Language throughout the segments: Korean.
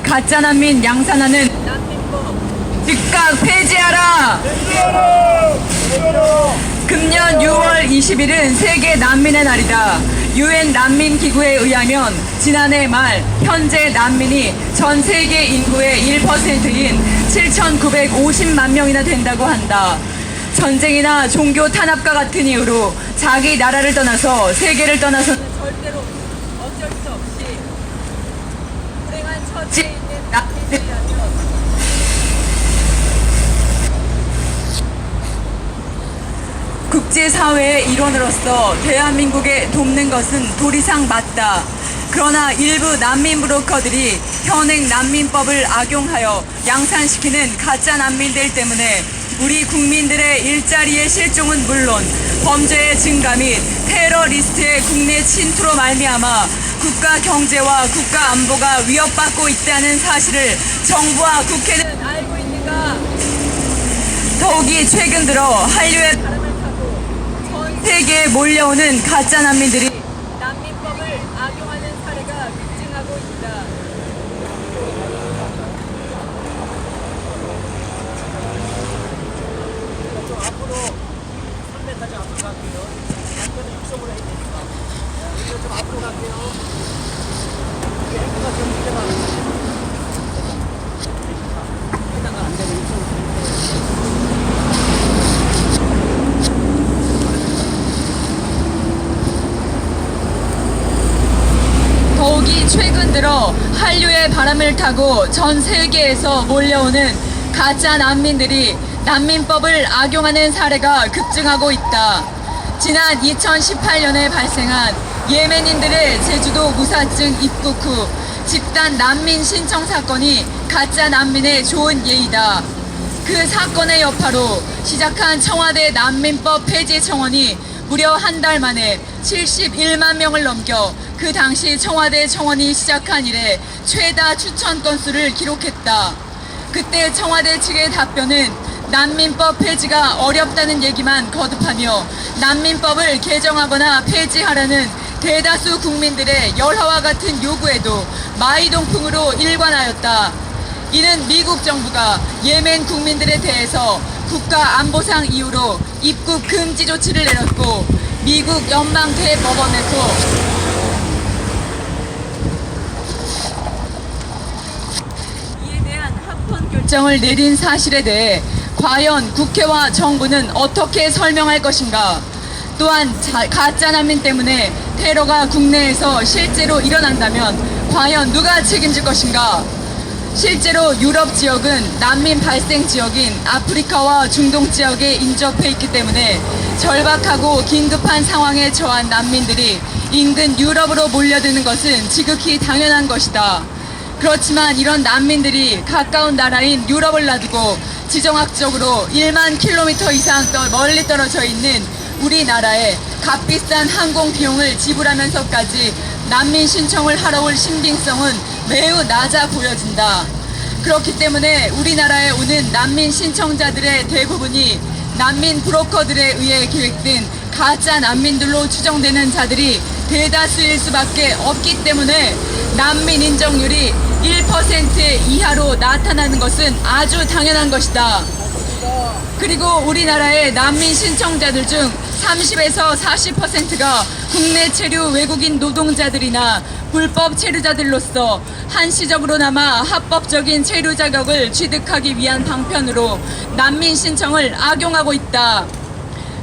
가짜 난민 양산하는 난민법 즉각 폐지하라! 금년 6월 20일은 세계 난민의 날이다. 유엔 난민기구에 의하면 지난해 말 현재 난민이 전 세계 인구의 1%인 7,950만 명이나 된다고 한다. 전쟁이나 종교 탄압과 같은 이유로 자기 나라를 떠나서 세계를 떠나서는 절대로 어쩔 수 없이 불행한 처지에 있는 난민들이라면 국제사회의 일원으로서 대한민국에 돕는 것은 도리상 맞다. 그러나 일부 난민 브로커들이 현행 난민법을 악용하여 양산시키는 가짜 난민들 때문에 우리 국민들의 일자리의 실종은 물론 범죄의 증가 및 테러리스트의 국내 침투로 말미암아 국가 경제와 국가 안보가 위협받고 있다는 사실을 정부와 국회는 알고 있는가? 더욱이 최근 들어 한류의 바람을 타고 전 세계에 몰려오는 가짜 난민들이 난민법을 악용하는 사례가 급증하고 있다. 앞으로 3m까지 앞으로 갈게요. 양쪽은 육성으로 해야 되니까. 여기로 좀 앞으로 갈게요. 이게 행주가 좀 문제 많은데. 해다가 안 되면 육성으로. 더욱이 최근 들어 한류의 바람을 타고 전 세계에서 몰려오는 가짜 난민들이 난민법을 악용하는 사례가 급증하고 있다. 지난 2018년에 발생한 예멘인들의 제주도 무사증 입국 후 집단 난민 신청 사건이 가짜 난민의 좋은 예이다. 그 사건의 여파로 시작한 청와대 난민법 폐지 청원이 무려 한 달 만에 71만 명을 넘겨 그 당시 청와대 청원이 시작한 이래 최다 추천 건수를 기록했다. 그때 청와대 측의 답변은 난민법 폐지가 어렵다는 얘기만 거듭하며 난민법을 개정하거나 폐지하라는 대다수 국민들의 열화와 같은 요구에도 마이동풍으로 일관하였다. 이는 미국 정부가 예멘 국민들에 대해서 국가 안보상 이유로 입국 금지 조치를 내렸고 미국 연방 대법원에서 이에 대한 합헌 결정을 내린 사실에 대해 과연 국회와 정부는 어떻게 설명할 것인가? 또한 가짜 난민 때문에 테러가 국내에서 실제로 일어난다면 과연 누가 책임질 것인가? 실제로 유럽 지역은 난민 발생 지역인 아프리카와 중동 지역에 인접해 있기 때문에 절박하고 긴급한 상황에 처한 난민들이 인근 유럽으로 몰려드는 것은 지극히 당연한 것이다. 그렇지만 이런 난민들이 가까운 나라인 유럽을 놔두고 지정학적으로 1만 킬로미터 이상 멀리 떨어져 있는 우리나라에 값비싼 항공 비용을 지불하면서까지 난민 신청을 하러 올 신빙성은 매우 낮아 보여진다. 그렇기 때문에 우리나라에 오는 난민 신청자들의 대부분이 난민 브로커들에 의해 기획된 가짜 난민들로 추정되는 자들이 대다수일 수밖에 없기 때문에 난민 인정률이 1% 이하로 나타나는 것은 아주 당연한 것이다. 그리고 우리나라의 난민 신청자들 중 30에서 40%가 국내 체류 외국인 노동자들이나 불법 체류자들로서 한시적으로나마 합법적인 체류 자격을 취득하기 위한 방편으로 난민 신청을 악용하고 있다.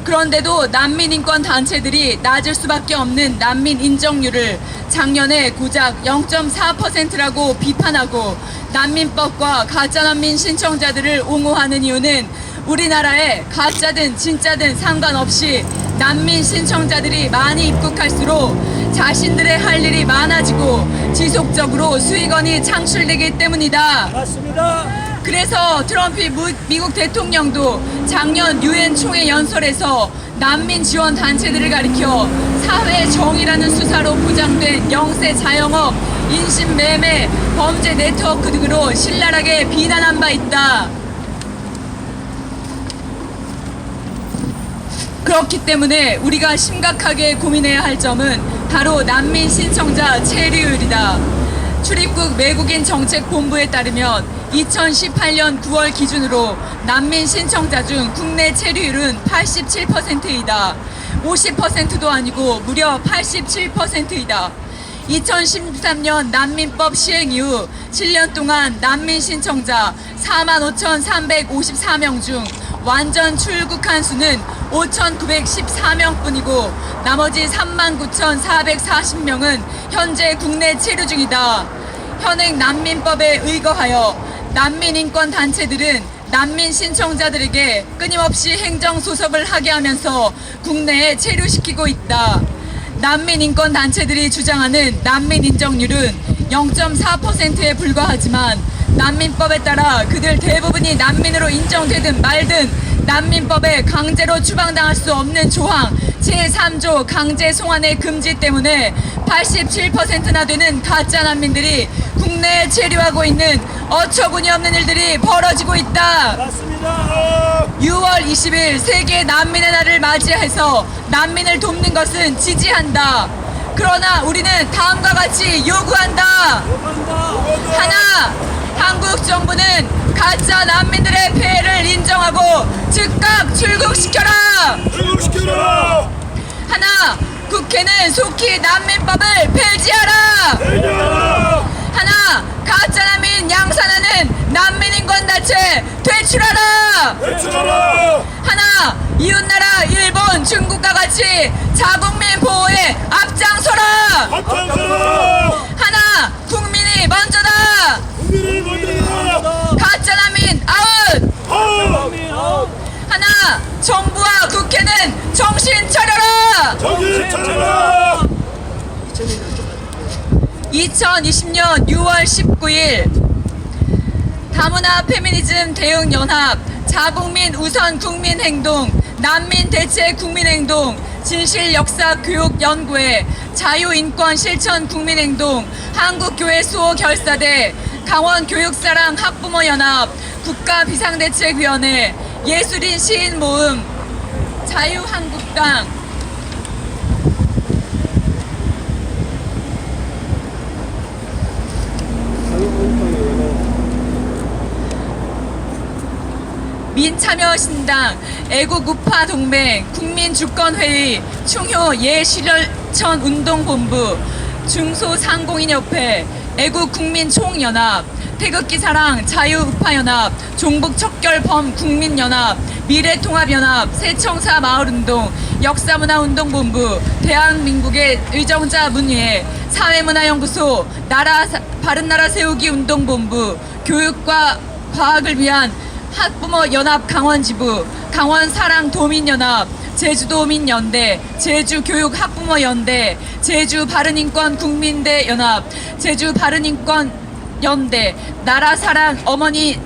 그런데도 난민인권 단체들이 낮을 수밖에 없는 난민 인정률을 작년에 고작 0.4%라고 비판하고 난민법과 가짜 난민 신청자들을 옹호하는 이유는 우리나라에 가짜든 진짜든 상관없이 난민 신청자들이 많이 입국할수록 자신들의 할 일이 많아지고 지속적으로 수익원이 창출되기 때문이다. 맞습니다. 그래서 트럼프 미국 대통령도 작년 유엔 총회 연설에서 난민 지원 단체들을 가리켜 사회 정의라는 수사로 포장된 영세 자영업, 인신매매, 범죄 네트워크 등으로 신랄하게 비난한 바 있다. 그렇기 때문에 우리가 심각하게 고민해야 할 점은 바로 난민 신청자 체류율이다. 출입국 외국인 정책본부에 따르면 2018년 9월 기준으로 난민 신청자 중 국내 체류율은 87%이다. 50%도 아니고 무려 87%이다. 2013년 난민법 시행 이후 7년 동안 난민 신청자 45,354명 중 완전 출국한 수는 5,914명 뿐이고 나머지 39,440명은 현재 국내 체류 중이다. 현행 난민법에 의거하여 난민인권단체들은 난민 신청자들에게 끊임없이 행정소송을 하게 하면서 국내에 체류시키고 있다. 난민인권단체들이 주장하는 난민 인정률은 0.4%에 불과하지만 난민법에 따라 그들 대부분이 난민으로 인정되든 말든 난민법에 강제로 추방당할 수 없는 조항 제3조 강제 송환의 금지 때문에 87%나 되는 가짜 난민들이 국내에 체류하고 있는 어처구니 없는 일들이 벌어지고 있다. 맞습니다. 6월 20일 세계 난민의 날을 맞이해서 난민을 돕는 것은 지지한다. 그러나 우리는 다음과 같이 요구한다. 하나, 한국 정부는 가짜 난민들의 폐해를 인정하고 즉각 출국시켜라. 출국시켜라. 하나, 국회는 속히 난민법을 폐지하라. 하나, 가짜 난민 양산하는 난민인권단체 퇴출하라. 퇴출하라. 하나, 이웃나라 일본, 중국과 같이 자국민 보호에 앞장서라. 앞장서라. 하나, 국민이 먼저다. 국민을 먼저다. 가짜 난민 아웃. 아웃. 하나, 정부와 국회는 정신 차려라. 정신 차려라. 2020년 6월 19일 다문화 페미니즘 대응 연합 자국민 우선 국민행동 난민 대체 국민행동 진실 역사 교육 연구회 자유인권 실천 국민행동 한국교회 수호 결사대 강원 교육사랑 학부모 연합 국가비상대책위원회 예술인 시인 모임 자유한국당 민참여신당, 애국우파동맹, 국민주권회의, 충효 예실천운동본부, 중소상공인협회, 애국국민총연합, 태극기사랑 자유우파연합, 종북척결범국민연합, 미래통합연합, 새청사마을운동, 역사문화운동본부, 대한민국의 의정자문회, 사회문화연구소, 바른나라 세우기 운동본부, 교육과 과학을 위한 학부모 연합 강원지부, 강원사랑도민연합, 제주도민연대, 제주교육학부모연대, 제주바른인권 국민대 연합, 제주바른인권 연대, 나라사랑 어머니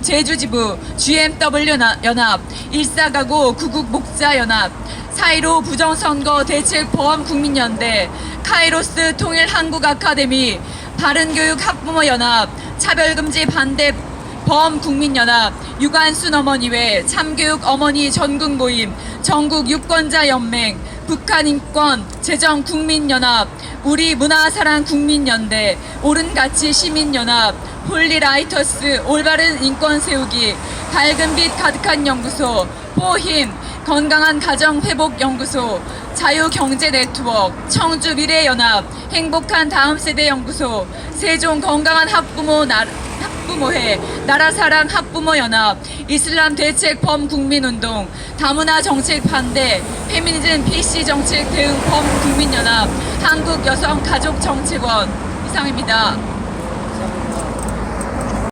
제주지부, GMW 연합, 일사가고 구국목자연합, 사이로 부정선거 대책보험 국민연대, 카이로스 통일한국아카데미, 바른교육학부모연합, 차별금지 반대 범국민연합, 유관순 어머니회, 참교육 어머니 전국모임, 전국유권자연맹, 북한인권 제정국민연합, 우리문화사랑 국민연대, 옳은가치 시민연합, 홀리라이터스 올바른 인권 세우기, 밝은빛 가득한 연구소, 포힘 건강한 가정회복연구소, 자유경제네트워크, 청주미래연합, 행복한 다음세대연구소, 세종 건강한 학부모회, 나라사랑 학부모연합, 이슬람 대책 범국민운동, 다문화 정책 반대, 페미니즘 PC 정책 대응 범국민연합, 한국여성가족정책원 이상입니다.